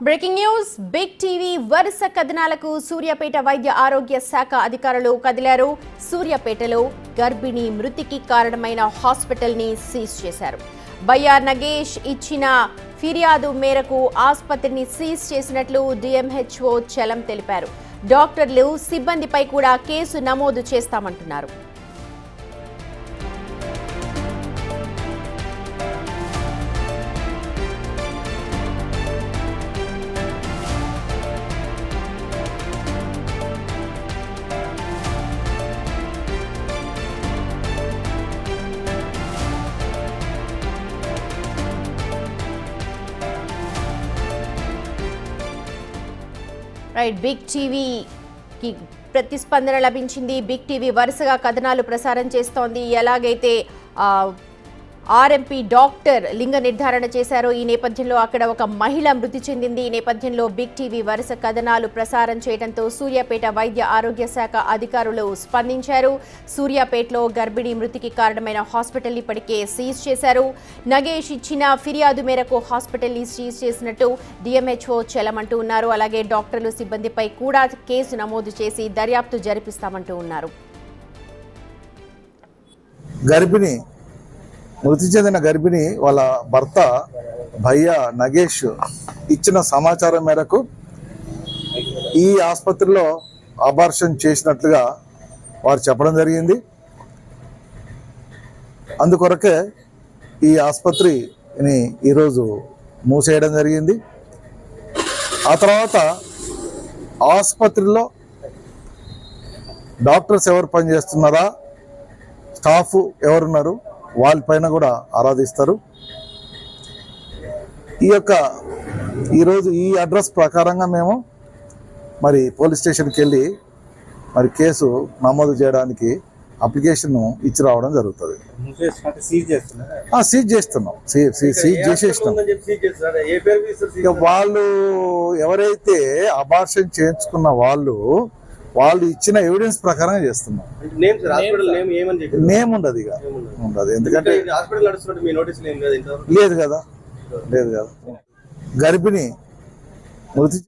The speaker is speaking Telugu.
బ్రేకింగ్ న్యూస్ బిగ్ టీవీ వరుస కథనాలకు సూర్యాపేట వైద్య ఆరోగ్య శాఖ అధికారులు కదిలారు. సూర్యాపేటలో గర్భిణీ మృతికి కారణమైన హాస్పిటల్ ని సీజ్ చేశారు. బయ్యార్ నగేష్ ఇచ్చిన ఫిర్యాదు మేరకు ఆసుపత్రిని సీజ్ చేసినట్లు డిఎంహెచ్ఓ చలం తెలిపారు. డాక్టర్లు సిబ్బందిపై కూడా కేసు నమోదు చేస్తామంటున్నారు. బిగ్ టీవీకి ప్రతిస్పందన లభించింది. బిగ్ టీవీ వరుసగా కథనాలు ప్రసారం చేస్తోంది. ఎలాగైతే ఆర్ఎంపీ డాక్టర్ లింగ నిర్ధారణ చేశారో ఈ నేపథ్యంలో అక్కడ ఒక మహిళ మృతి చెందింది. ఈ నేపథ్యంలో బిగ్ టీవీ వరుస కథనాలు ప్రసారం చేయడంతో సూర్యాపేట వైద్య ఆరోగ్య శాఖ అధికారులు స్పందించారు. సూర్యాపేటలో గర్భిణీ మృతికి కారణమైన హాస్పిటల్ ఇప్పటికే సీజ్ చేశారు. నగేష్ ఇచ్చిన ఫిర్యాదు మేరకు హాస్పిటల్ ని సీజ్ చేసినట్టు డిఎంహెచ్ఓ చలమంటూ ఉన్నారు. అలాగే డాక్టర్లు సిబ్బందిపై కూడా కేసు నమోదు చేసి దర్యాప్తు జరిపిస్తామంటూ ఉన్నారు. మృతి చెందిన గర్భిణి వాళ్ళ భర్త భయ్యా నగేష్ ఇచ్చిన సమాచారం మేరకు ఈ ఆసుపత్రిలో అబార్షన్ చేసినట్లుగా వారు చెప్పడం జరిగింది. అందుకొరకే ఈ ఆసుపత్రిని ఈరోజు మూసేయడం జరిగింది. ఆ తర్వాత ఆసుపత్రిలో డాక్టర్స్ ఎవరు పనిచేస్తున్నారా, స్టాఫ్ ఎవరున్నారు వాళ్ళపైన కూడా ఆరాధిస్తారు. ఈరోజు ఈ అడ్రస్ ప్రకారంగా మేము మరి పోలీస్ స్టేషన్కి వెళ్ళి మరి కేసు నమోదు చేయడానికి అప్లికేషన్ ఇచ్చి రావడం జరుగుతుంది. సీజ్ చేస్తున్నాం, సీజ్ చేసేస్తున్నాం. వాళ్ళు ఎవరైతే అబార్షన్ చేయించుకున్న వాళ్ళు ఇచ్చిన ఎవిడెన్స్ ప్రకారంగా చేస్తున్నాం. నేమ్ ఉండదు, ఇక ఉండదు. ఎందుకంటే లేదు కదా గర్భిణి మృతి